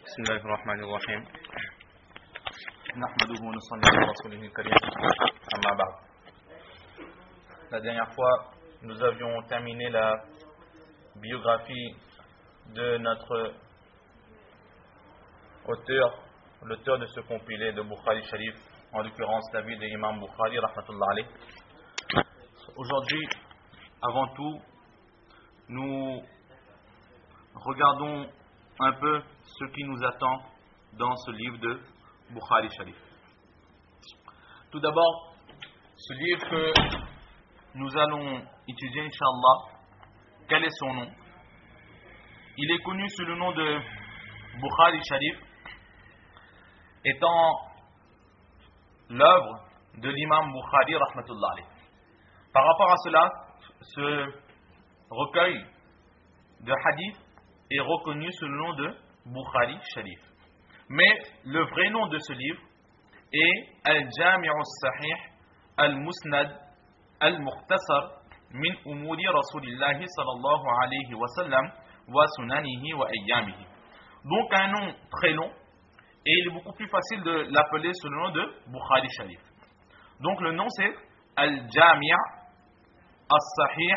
بسم الله الرحمن الرحيم نحمده ونصلي على رسوله الكريم أما بعد. La dernière fois, nous avions terminé la biographie de notre auteur, l'auteur de ce compilé de Bukhari Sharif, en l'occurrence la vie de l'imam Bukhari rahmatullah alayh. Aujourd'hui, avant tout, nous regardons un peu ce qui nous attend dans ce livre de Bukhari Sharif. Tout d'abord, ce livre que nous allons étudier, Inch'Allah, quel est son nom? Il est connu sous le nom de Bukhari Sharif, étant l'œuvre de l'imam Bukhari rahmatullah alayh. Par rapport à cela, ce recueil de hadith est reconnu sous le nom de Bukhari Sharif. Mais le vrai nom de ce livre est Al-Jami' al-Sahih al-Musnad al-Mukhtasar min umuri Rasulillahi sallallahu alayhi wa sallam wa sunanihi wa ayyamihi. Donc un nom très long, et il est beaucoup plus facile de l'appeler sous le nom de Bukhari Sharif. Donc le nom c'est Al-Jami' al-Sahih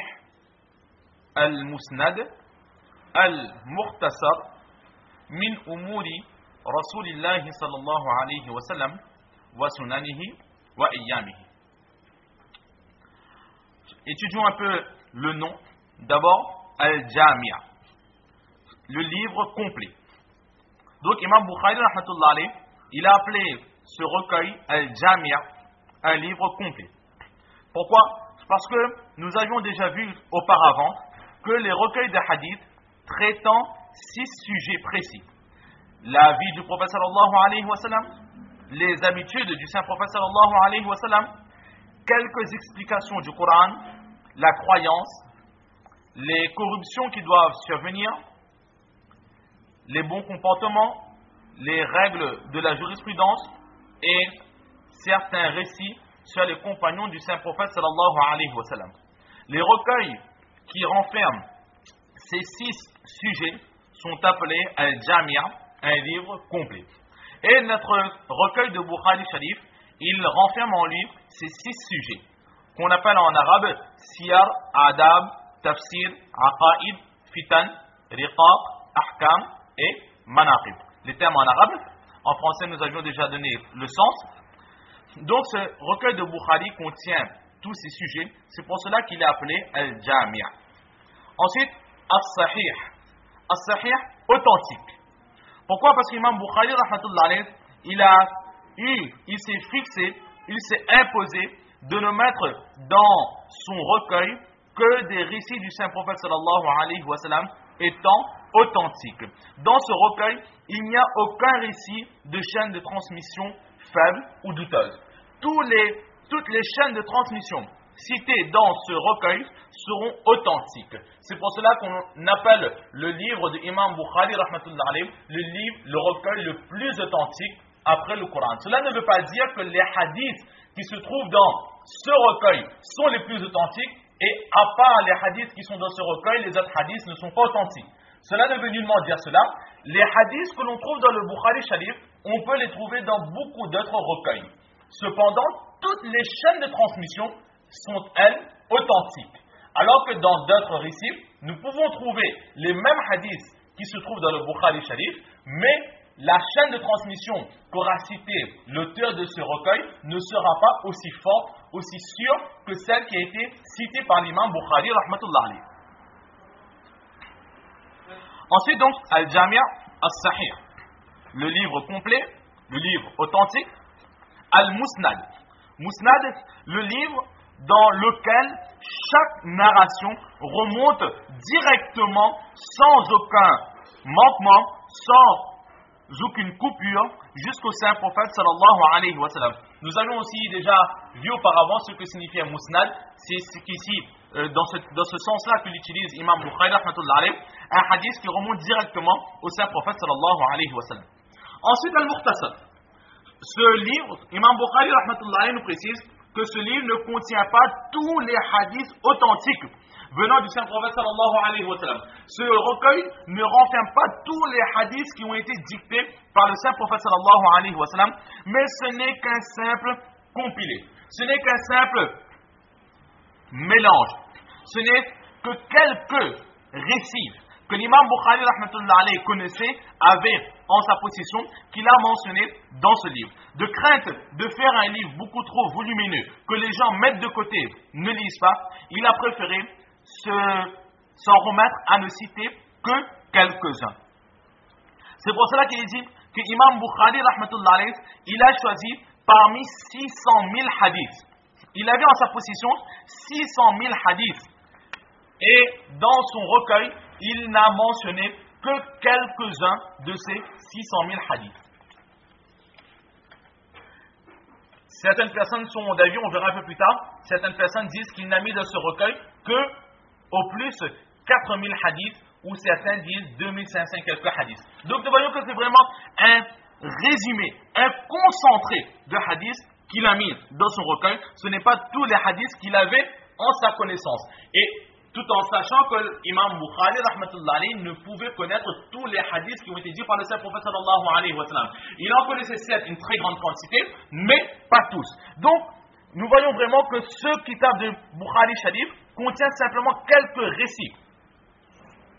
al-Musnad al-Mukhtasar min umuri Rasulillahi sallallahu alayhi wa sallam wa sunanihi wa ayyamihi. Étudions un peu le nom. D'abord, Al-Jami', le livre complet. Donc, Imam Bukhari rahmatullah alayh, il a appelé ce recueil Al-Jami', un livre complet. Pourquoi? Parce que nous avions déjà vu auparavant que les recueils de hadith traitant 6 sujets précis: la vie du prophète sallallahu alayhi wa sallam, les habitudes du saint prophète sallallahu alayhi wa sallam, quelques explications du Coran, la croyance, les corruptions qui doivent survenir, les bons comportements, les règles de la jurisprudence et certains récits sur les compagnons du saint prophète sallallahu alayhi wa sallam. Les recueils qui renferment ces 6 sujets sont appelés Al-Jami', un livre complet. Et notre recueil de Bukhari Sharif, il renferme en lui ces 6 sujets, qu'on appelle en arabe Siyar, Adab, Tafsir, Aqaid, Fitan, Riqaq, Ahkam et Manaqib. Les termes en arabe, en français nous avions déjà donné le sens. Donc ce recueil de Bukhari contient tous ces sujets, c'est pour cela qu'il est appelé Al-Jami'. Ensuite, As-Sahih. As-Sahih, authentique. Pourquoi? Parce qu'Imam Bukhari rahmatullah alayh, il s'est fixé, il s'est imposé de ne mettre dans son recueil que des récits du saint prophète sallallahu alayhi wa sallam étant authentiques. Dans ce recueil, il n'y a aucun récit de chaîne de transmission faible ou douteuse. Toutes les chaînes de transmission citées dans ce recueil seront authentiques. C'est pour cela qu'on appelle le livre de Imam Bukhari rahmatullah alayh le recueil le plus authentique après le Coran. Cela ne veut pas dire que les hadiths qui se trouvent dans ce recueil sont les plus authentiques, et à part les hadiths qui sont dans ce recueil, les autres hadiths ne sont pas authentiques. Cela ne veut nullement dire cela. Les hadiths que l'on trouve dans le Bukhari Sharif, on peut les trouver dans beaucoup d'autres recueils. Cependant, toutes les chaînes de transmission sont, elles, authentiques. Alors que dans d'autres récits, nous pouvons trouver les mêmes hadiths qui se trouvent dans le Bukhari Sharif, mais la chaîne de transmission qu'aura cité l'auteur de ce recueil ne sera pas aussi forte, aussi sûre que celle qui a été citée par l'imam Bukhari rahmatullah alayh. Ensuite donc, Al-Jami' al-Sahih, le livre complet, le livre authentique. Al-Musnad, Musnad, le livre dans lequel chaque narration remonte directement, sans aucun manquement, sans aucune coupure, jusqu'au saint prophète sallallahu alayhi wa sallam. Nous avons aussi déjà vu auparavant ce que signifiait Musnad. C'est qu'ici, dans ce sens-là que l'utilise Imam Bukhari rahmatullah alayh, un hadith qui remonte directement au saint prophète sallallahu alayhi wa sallam. Ensuite, Al-Mukhtasar. Ce livre, Imam Bukhari rahmatullah alayh nous précise que ce livre ne contient pas tous les hadiths authentiques, venant du Saint-Prophète sallallahu alayhi wa sallam. Ce recueil ne renferme pas tous les hadiths qui ont été dictés par le Saint-Prophète sallallahu alayhi wa sallam, mais ce n'est qu'un simple compilé. Ce n'est qu'un simple mélange. Ce n'est que quelques récits que l'imam Bukhari rahmatullah alayhi connaissait, avait en sa possession, qu'il a mentionné dans ce livre. De crainte de faire un livre beaucoup trop volumineux, que les gens mettent de côté, ne lisent pas, il a préféré s'en remettre à ne citer que quelques-uns. C'est pour cela qu'il dit que l'imam Bukhari rahmatullah alayhi, il a choisi parmi 600 000 hadiths. Il avait en sa possession 600 000 hadiths. Et dans son recueil, il n'a mentionné que quelques-uns de ces 600 000 hadiths. Certaines personnes sont d'avis, on verra un peu plus tard, certaines personnes disent qu'il n'a mis dans ce recueil que au plus 4000 hadiths, ou certains disent 2500 quelques hadiths. Donc nous voyons que c'est vraiment un résumé, un concentré de hadiths qu'il a mis dans son recueil. Ce n'est pas tous les hadiths qu'il avait en sa connaissance. Et tout en sachant que l'imam Bukhari rahmatullah alayhi ne pouvait connaître tous les hadiths qui ont été dits par le Saint-Prophète sallallahu alayhi wa sallam. Il en connaissait certes une très grande quantité, mais pas tous. Donc, nous voyons vraiment que ce kitab de Bukhari Sharif contient simplement quelques récits,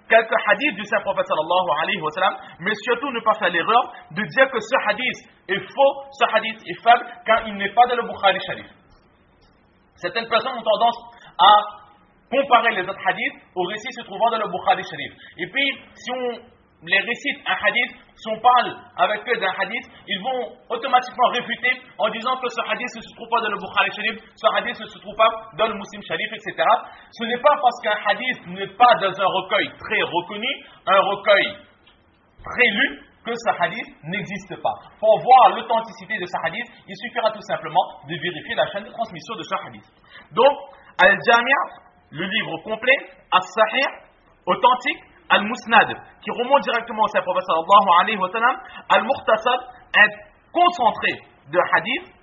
quelques hadiths du Saint-Prophète sallallahu alayhi wa sallam, mais surtout ne pas faire l'erreur de dire que ce hadith est faux, ce hadith est faible, car il n'est pas dans le Bukhari Sharif. Certaines personnes ont tendance à comparer les autres hadiths aux récits se trouvant dans le Bukhari Sharif. Et puis, si on les récite un hadith, si on parle avec eux d'un hadith, ils vont automatiquement réfuter en disant que ce hadith ne se trouve pas dans le Bukhari Sharif, ce hadith ne se trouve pas dans le Muslim Sharif, etc. Ce n'est pas parce qu'un hadith n'est pas dans un recueil très reconnu, un recueil très lu, que ce hadith n'existe pas. Pour voir l'authenticité de ce hadith, il suffira tout simplement de vérifier la chaîne de transmission de ce hadith. Donc, Al-Jami', le livre complet, As-Sahih, authentique, Al-Musnad, qui remonte directement au Saint-Prophète sallallahu alayhi wa sallam, Al-Mukhtasar, un concentré de hadith,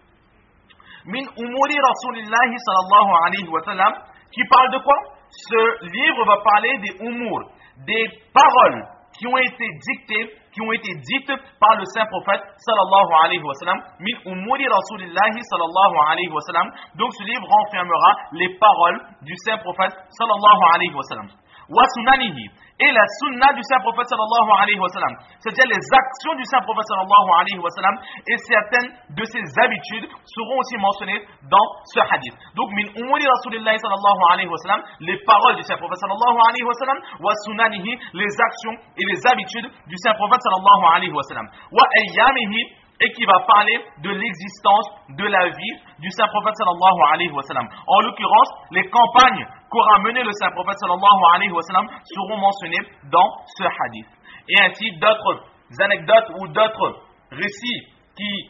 Min Umuri Rasulillahi sallallahu alayhi wa sallam, qui parle de quoi? Ce livre va parler des umur, des paroles qui ont été dictées, qui ont été dites par le Saint-Prophète sallallahu alayhi wa sallam, min umuri rasulillahi sallallahu alayhi wa sallam. Donc ce livre renfermera les paroles du Saint-Prophète sallallahu alayhi wa sallam. Wa sunanihi, et la sunna du Saint-Prophète sallallahu alayhi wa sallam, c'est-à-dire les actions du Saint-Prophète sallallahu alayhi wa sallam, et certaines de ses habitudes seront aussi mentionnées dans ce hadith. Donc min umuri rasulillahi sallallahu alayhi wa sallam, les paroles du Saint-Prophète sallallahu alayhi wa sallam, wa sunanihi, les actions et les habitudes du Saint-Prophète sallallahu alayhi wa sallam, wa ayyamihi, et qui va parler de l'existence de la vie du Saint-Prophète sallallahu alayhi wa sallam. En l'occurrence, les campagnes qu'aura menées le Saint-Prophète sallallahu alayhi wa sallam seront mentionnées dans ce hadith. Et ainsi, d'autres anecdotes ou d'autres récits qui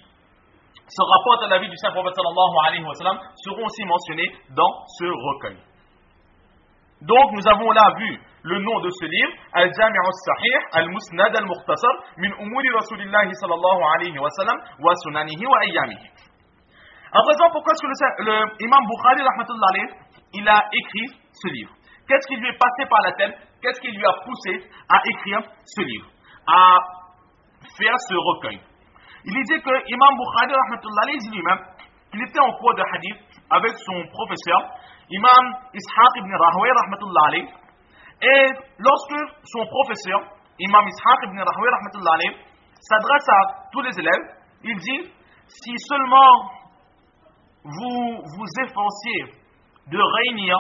se rapportent à la vie du Saint-Prophète sallallahu alayhi wa sallam seront aussi mentionnés dans ce recueil. Donc, nous avons là vu le nom de ce livre, Al-Jami' al-Sahih, Al-Musnad al-Mukhtasar, min umuri Rasulillahi sallallahu alayhi wa sallam, wa sunanihi wa ayyamihi. À présent, pourquoi est-ce que l'imam Bukhari, rahmatullah alayhi, il a écrit ce livre? Qu'est-ce qui lui est passé par la tête? Qu'est-ce qui lui a poussé à écrire ce livre, à faire ce recueil? Il dit que l'imam Bukhari, rahmatullah alayhi, dit lui-même qu'il était en cours de hadith avec son professeur, Imam Ishaq ibn Rahway, rahmatullah alayhi. Et lorsque son professeur, Imam Ishaq ibn Rahway, rahmatullah alayhi, s'adresse à tous les élèves, il dit, si seulement vous vous efforciez de réunir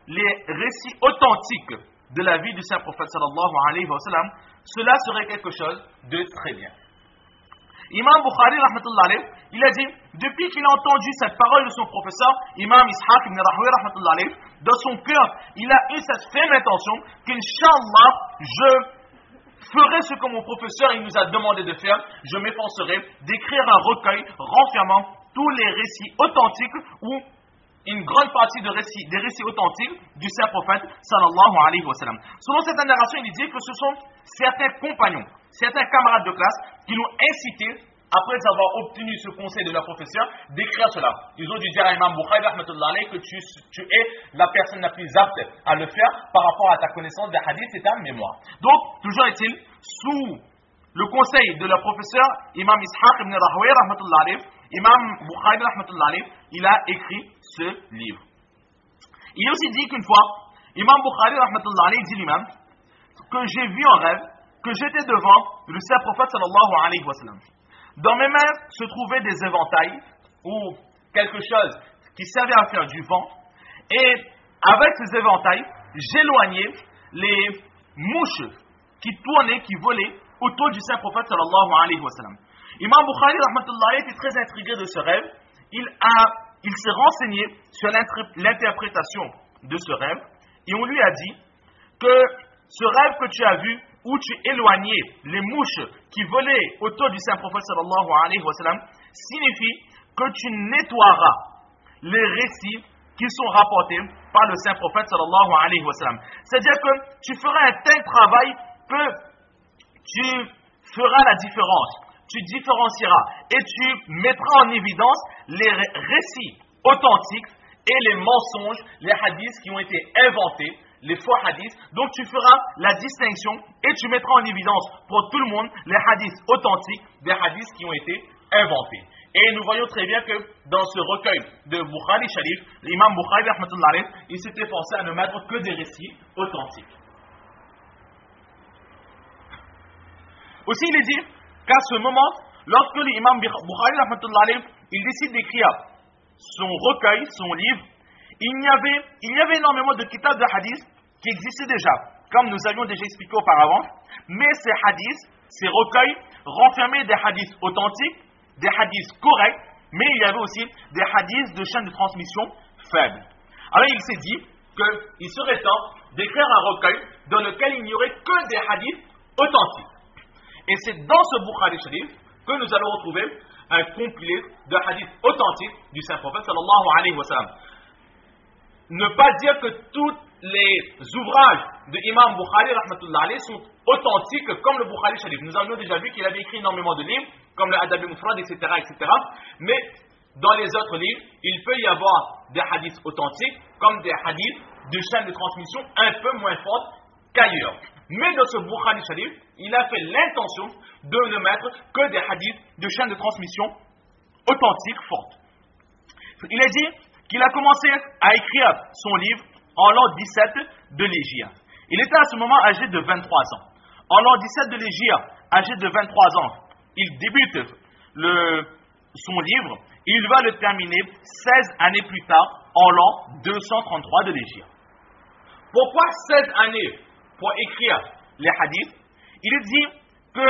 les récits authentiques de la vie du Saint-Prophète sallallahu alayhi wa sallam, cela serait quelque chose de très bien. Imam Bukhari, rahmatullah alayhi, il a dit, depuis qu'il a entendu cette parole de son professeur, Imam Ishaq ibn Rahway, rahmatullah alayhi, dans son cœur, il a eu cette ferme intention qu'Inch'Allah, je ferai ce que mon professeur il nous a demandé de faire, je m'efforcerai d'écrire un recueil renfermant tous les récits authentiques ou une grande partie des récits authentiques du Saint-Prophète sallallahu alayhi wa sallam. Selon cette narration, il dit que ce sont certains compagnons, certains camarades de classe qui l'ont incité après avoir obtenu ce conseil de leur professeur, d'écrire cela. Ils ont dû dire à Imam Bukhari que tu es la personne la plus apte à le faire par rapport à ta connaissance des hadiths et ta mémoire. Donc, toujours est-il, sous le conseil de leur professeur, Imam Ishaq ibn Rahway, Imam Bukhari, il a écrit ce livre. Il a aussi dit qu'une fois, Imam Bukhari dit lui-même que j'ai vu en rêve que j'étais devant le saint prophète sallallahu alayhi wa sallam. Dans mes mains se trouvaient des éventails ou quelque chose qui servait à faire du vent, et avec ces éventails, j'éloignais les mouches qui tournaient, qui volaient autour du saint prophète sallallahu alayhi wa sallam. Imam Bukhari était très intrigué de ce rêve. Il s'est renseigné sur l'interprétation de ce rêve, et on lui a dit que ce rêve que tu as vu, où tu éloignais les mouches qui volaient autour du saint prophète sallallahu alayhi wa sallam, signifie que tu nettoieras les récits qui sont rapportés par le saint prophète sallallahu alayhi wa sallam. C'est-à-dire que tu feras un tel travail que tu feras la différence, tu différencieras et tu mettras en évidence les récits authentiques et les mensonges, les hadiths qui ont été inventés, les faux hadiths. Donc tu feras la distinction et tu mettras en évidence pour tout le monde les hadiths authentiques des hadiths qui ont été inventés. Et nous voyons très bien que dans ce recueil de Bukhari Sharif, l'imam Bukhari, il s'est efforcé à ne mettre que des récits authentiques. Aussi, il est dit qu'à ce moment, lorsque l'imam Bukhari, il décide d'écrire son recueil, son livre, il y avait énormément de kitab de hadith qui existaient déjà, comme nous avions déjà expliqué auparavant, mais ces hadiths, ces recueils, renfermaient des hadiths authentiques, des hadiths corrects, mais il y avait aussi des hadiths de chaîne de transmission faibles. Alors il s'est dit qu'il serait temps d'écrire un recueil dans lequel il n'y aurait que des hadiths authentiques. Et c'est dans ce Bukhari Sharif que nous allons retrouver un compilé de hadiths authentiques du Saint-Prophète sallallahu alayhi wa sallam. Ne pas dire que tous les ouvrages de Imam Bukhari sont authentiques comme le Bukhari Sharif. Nous avons déjà vu qu'il avait écrit énormément de livres, comme le Adab al-Mufrad, etc., etc. Mais dans les autres livres, il peut y avoir des hadiths authentiques, comme des hadiths de chaîne de transmission un peu moins fortes qu'ailleurs. Mais dans ce Bukhari Sharif, il a fait l'intention de ne mettre que des hadiths de chaîne de transmission authentiques fortes. Il a dit qu'il a commencé à écrire son livre en l'an 17 de l'Hégire. Il était à ce moment âgé de 23 ans. En l'an 17 de l'Hégire, âgé de 23 ans, il débute son livre et il va le terminer 16 années plus tard, en l'an 233 de l'Hégire. Pourquoi 16 années pour écrire les hadiths? Il est dit que